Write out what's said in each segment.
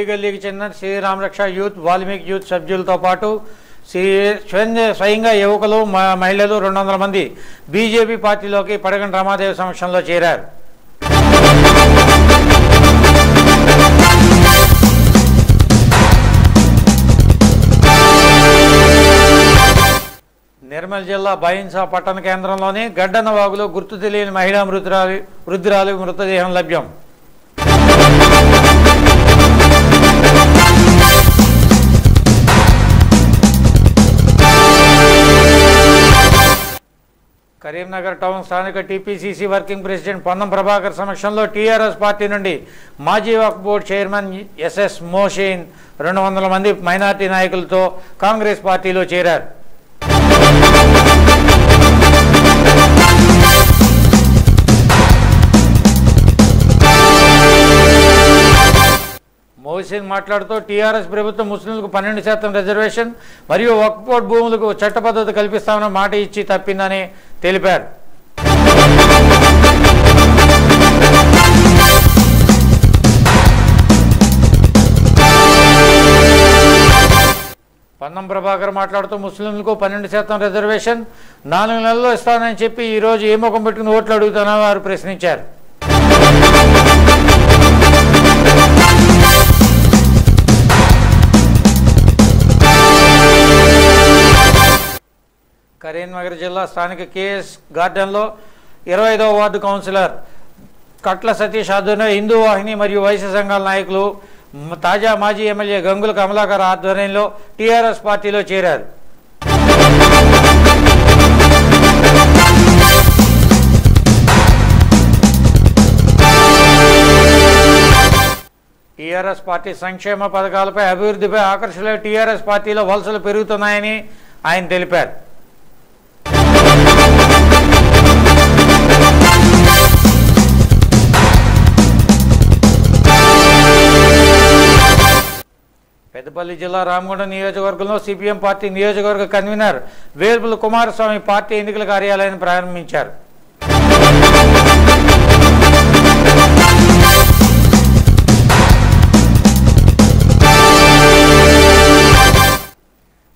గల్లీకి చెందిన శ్రీరామరక్ష youth Valmiki youth సభ్యులతో పాటు స్వయంగా యువకులు మహిళలు 200 మంది బీజేపీ పార్టీలోకి పడగంటి రమాదేవి సమక్షంలో చేరారు. నిర్మల్ జిల్లా బైన్సా పట్టణ కేంద్రంలోని గడ్డన వాగులో గుర్తు తెలియని మహిళా వృద్ధురాలు మృతదేహం లభ్యం. కరీంనగర్ టౌన్ స్థానిక TPCC working president Ponnam Prabhakar సమక్షంలో టీఆర్ఎస్ పార్టీ నుండి మాజీ వక్ఫ్ బోర్డు చైర్మన్ ఎస్ఎస్ మోషీన్ 200 మంది మైనార్టీ నాయకులతో కాంగ్రెస్ పార్టీలో చేరారు. మోహసిన్ మాట్లాడుతూ టీఆర్ఎస్ ప్రభుత్వం ముస్లింలకు 12% రిజర్వేషన్ మరియు వక్ఫ్ బోర్డు భూములకు చట్టబద్ధత కల్పిస్తామన్న మాట ఇచ్చి తప్పిందని తెలిపారు. పొన్నం ప్రభాకర్ మాట్లాడుతూ ముస్లింలకు 12% రిజర్వేషన్ 4 నెలల్లో ఇస్తానని చెప్పి ఈరోజు ఏ ముఖం పెట్టుకుని ఓట్లు అడుగుతానని వారు ప్రశ్నించారు. కరీంనగర్ జిల్లా స్థానిక కేఎస్ గార్డెన్లో 25వ వార్డు కౌన్సిలర్ కట్ల సతీష్ ఆధ్వర్యంలో హిందూ వాహిని మరియు వైశ్య సంఘాల నాయకులు తాజా మాజీ ఎమ్మెల్యే గంగుల కమలాకర్ ఆధ్వర్యంలో టీఆర్ఎస్ పార్టీలో చేరారు. టీఆర్ఎస్ పార్టీ సంక్షేమ పథకాలపై అభివృద్ధిపై ఆకర్షణలే టీఆర్ఎస్ పార్టీలో వలసలు పెరుగుతున్నాయని ఆయన తెలిపారు. పెద్దపల్లి జిల్లా రామగుండం నియోజకవర్గంలో సిపిఎం పార్టీ నియోజకవర్గ కన్వీనర్ వేల్పుల కుమారస్వామి పార్టీ ఎన్నికల కార్యాలయాన్ని ప్రారంభించారు.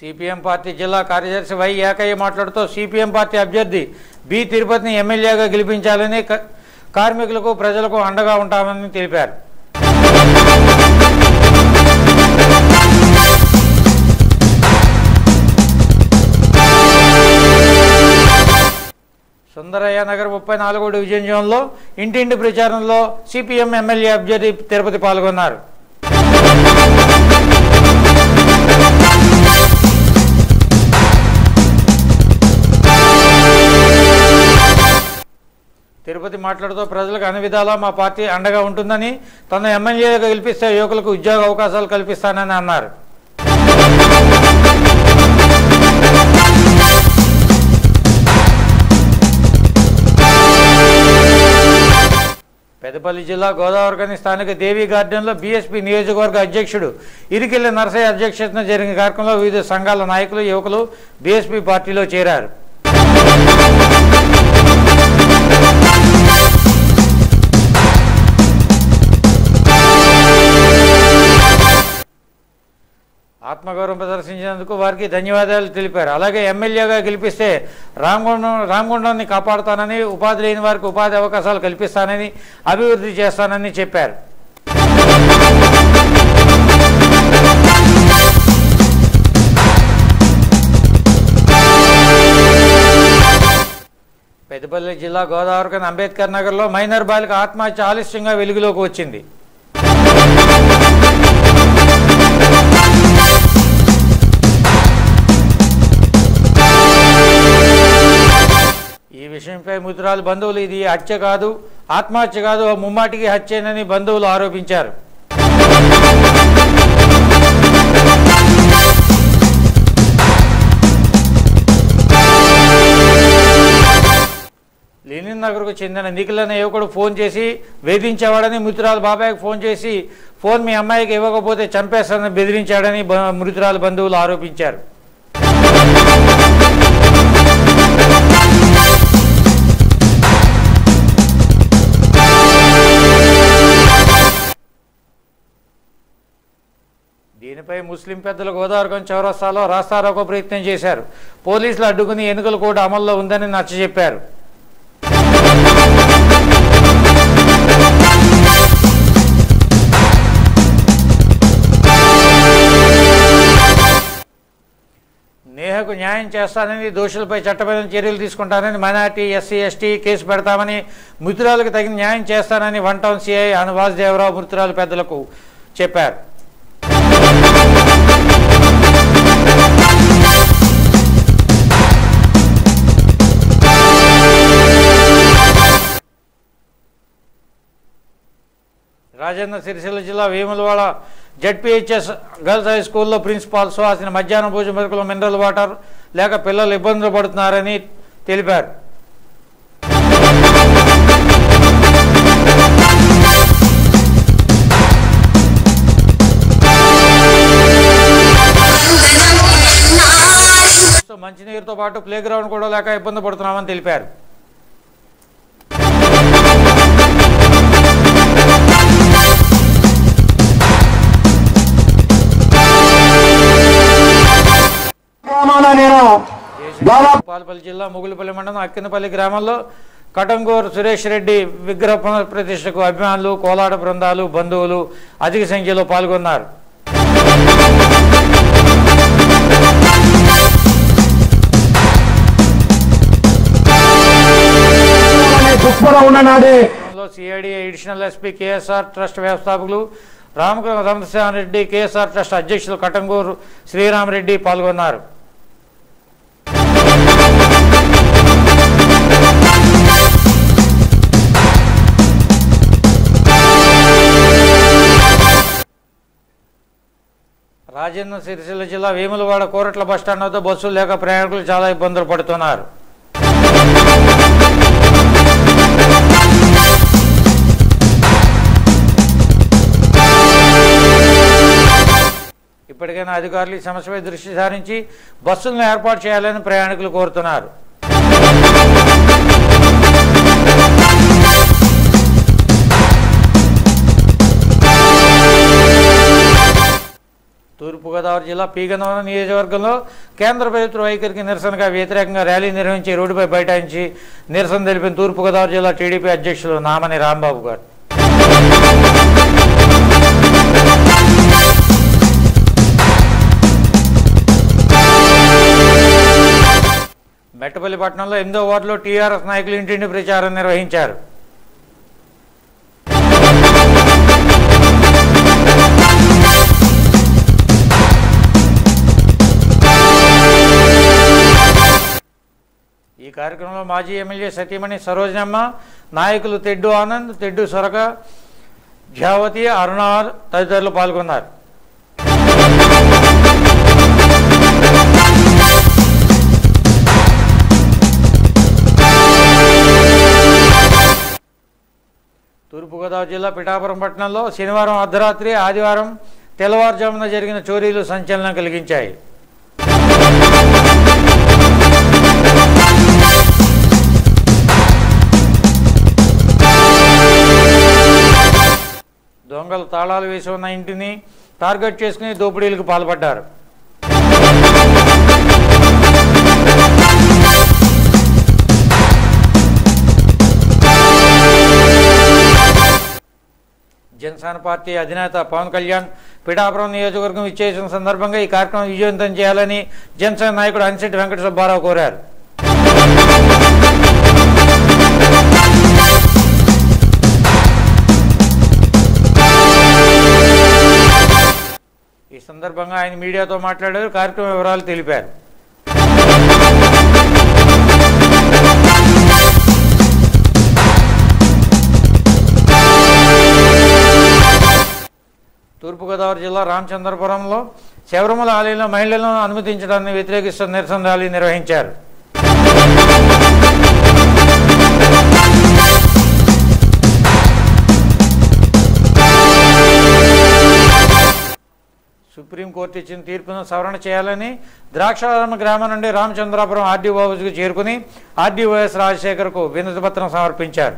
సిపిఎం పార్టీ జిల్లా కార్యదర్శి వై ఏకయ్య మాట్లాడుతూ సిపిఎం పార్టీ అభ్యర్థి బి తిరుపతిని ఎమ్మెల్యేగా గెలిపించాలని కార్మికులకు ప్రజలకు అండగా ఉంటామని తెలిపారు. సుందరయ్య నగర్ 34వ డివిజన్ జోన్లో ఇంటింటి ప్రచారంలో సిపిఎం ఎమ్మెల్యే అభ్యర్థి తిరుపతి పాల్గొన్నారు. తిరుపతి మాట్లాడుతూ ప్రజలకు అన్ని విధాలా మా పార్టీ అండగా ఉంటుందని, తన ఎమ్మెల్యేగా గెలిపిస్తే యువకులకు ఉద్యోగ అవకాశాలు కల్పిస్తానని అన్నారు. పెద్దపల్లి జిల్లా గోదావరిఖని స్థానిక దేవి గార్డెన్లో బీఎస్పీ నియోజకవర్గ అధ్యక్షుడు ఇరికిల్లి నరసయ్య అధ్యక్షతన జరిగిన కార్యక్రమంలో వివిధ సంఘాల నాయకులు యువకులు బీఎస్పీ పార్టీలో చేరారు. ఆత్మగౌరవం ప్రదర్శించినందుకు వారికి ధన్యవాదాలు తెలిపారు. అలాగే ఎమ్మెల్యేగా గెలిపిస్తే రామగుండాన్ని కాపాడుతానని, ఉపాధి లేని వారికి ఉపాధి అవకాశాలు కల్పిస్తానని, అభివృద్ధి చేస్తానని చెప్పారు. పెద్దపల్లి జిల్లా గోదావరిఖని అంబేద్కర్ నగర్లో మైనర్ బాలిక ఆత్మహత్య ఆలస్యంగా వెలుగులోకి వచ్చింది. ఈ విషయంపై మృతురాలి బంధువులు ఇది హత్య కాదు, ఆత్మహత్య కాదు, ముమ్మాటికి హత్యేనని బంధువులు ఆరోపించారు. లెనిన్ నగర్కు చెందిన నిఖిల్ అనే యువకుడు ఫోన్ చేసి వేధించేవాడని, మృతురాలు బాబాయ్కి ఫోన్ చేసి ఫోన్ మీ అమ్మాయికి ఇవ్వకపోతే చంపేస్తానని బెదిరించాడని మృతురాలు బంధువులు ఆరోపించారు. దీనిపై ముస్లిం పెద్దలు గోదావరిగం చౌరస్తాలో రాస్తారోకో ప్రయత్నం చేశారు. పోలీసులు అడ్డుకుని ఎన్నికల కోడ్ అమల్లో ఉందని నచ్చజెప్పారు. నేహకు న్యాయం చేస్తానని, దోషులపై చట్టపరమైన చర్యలు తీసుకుంటానని, మైనార్టీ ఎస్సీ ఎస్టీ కేసు పెడతామని, మృతురాలకు తగిన న్యాయం చేస్తానని వన్ టౌన్ సిఐ వాసుదేవరావు మృతురాలు పెద్దలకు చెప్పారు. రాజన్న సిరిసిల్ల జిల్లా వేములవాడ జెడ్పీహెచ్ఎస్ గర్ల్స్ హై స్కూల్లో ప్రిన్సిపాల్ సుహాసిని మధ్యాహ్నం భోజన పథకంలో మినరల్ వాటర్ లేక పిల్లలు ఇబ్బందులు పడుతున్నారని తెలిపారు. మంచినీరుతో పాటు ప్లే గ్రౌండ్ కూడా లేక ఇబ్బంది పడుతున్నామని తెలిపారు. పాలపల్లి జిల్లా ముగులుపల్లి మండలం అక్కినపల్లి గ్రామంలో కటంగూరు సురేష్ రెడ్డి విగ్రహ పునఃప్రతిష్టకు అభిమానులు, కోలాట బృందాలు, బంధువులు అధిక సంఖ్యలో పాల్గొన్నారు. CID additional SP KSR trust వ్యవస్థాపకులు రామకృష్ణారెడ్డి, కేఎస్ఆర్ ట్రస్ట్ అధ్యక్షులు కటంగూరు శ్రీరామరెడ్డి పాల్గొన్నారు. రాజన్న సిరిసిల్ల జిల్లా వేములవాడ కోరట్ల బస్టాండ్ వద్ద బస్సులు లేక ప్రయాణికులు చాలా ఇబ్బందులు పడుతున్నారు. ఇప్పటికైనా అధికారులు ఈ సమస్యపై దృష్టి సారించి బస్సులను ఏర్పాటు చేయాలని ప్రయాణికులు కోరుతున్నారు. తూర్పుగోదావరి జిల్లా పీగనవరం నియోజకవర్గంలో కేంద్ర ప్రభుత్వ వైఖరికి నిరసనగా వ్యతిరేకంగా ర్యాలీ నిర్వహించి రోడ్డుపై బైఠాయించి నిరసన తెలిపిన తూర్పుగోదావరి జిల్లా టీడీపీ అధ్యక్షులు నామని రాంబాబు గారు. మెట్టపల్లి పట్టణంలో 8వ వార్డులో టీఆర్ఎస్ నాయకులు ఇంటింటి ప్రచారం నిర్వహించారు. ఈ కార్యక్రమంలో మాజీ ఎమ్మెల్యే సతీమణి సరోజనమ్మ, నాయకులు తెడ్డు ఆనంద్, తెడ్డు సొరక, ఝావతి, అరుణార్ తదితరులు పాల్గొన్నారు. తూర్పుగోదావరి జిల్లా పిఠాపురం పట్టణంలో శనివారం అర్ధరాత్రి, ఆదివారం తెల్లవారుజామున జరిగిన చోరీలు సంచలనం కలిగించాయి. దొంగలు తాళాలు వేసి ఉన్న ఇంటిని టార్గెట్ చేసుకుని దోపిడీలకు పాల్పడ్డారు. జనసేన పార్టీ అధినేత పవన్ కళ్యాణ్ పిఠాపురం నియోజకవర్గం ఇచ్చేసిన సందర్భంగా ఈ కార్యక్రమం విజయవంతం చేయాలని జనసేన నాయకుడు అనిశెట్టి వెంకట సుబ్బారావు కోరారు. ఈ సందర్భంగా ఆయన మీడియాతో మాట్లాడారు. కార్యక్రమ వివరాలు తెలిపారు. తూర్పుగోదావరి జిల్లా రామచంద్రపురంలో శబరిమల ఆలయంలో మహిళలను అనుమతించడాన్ని వ్యతిరేకిస్తూ నిరసన ర్యాలీ నిర్వహించారు. సుప్రీంకోర్టు ఇచ్చిన తీర్పును సవరణ చేయాలని ద్రాక్షారామ గ్రామం నుండి రామచంద్రాపురం ఆర్డీఓ ఆఫీసుకు చేరుకుని ఆర్డీఓఎస్ రాజశేఖర్కు వినతి పత్రం సమర్పించారు.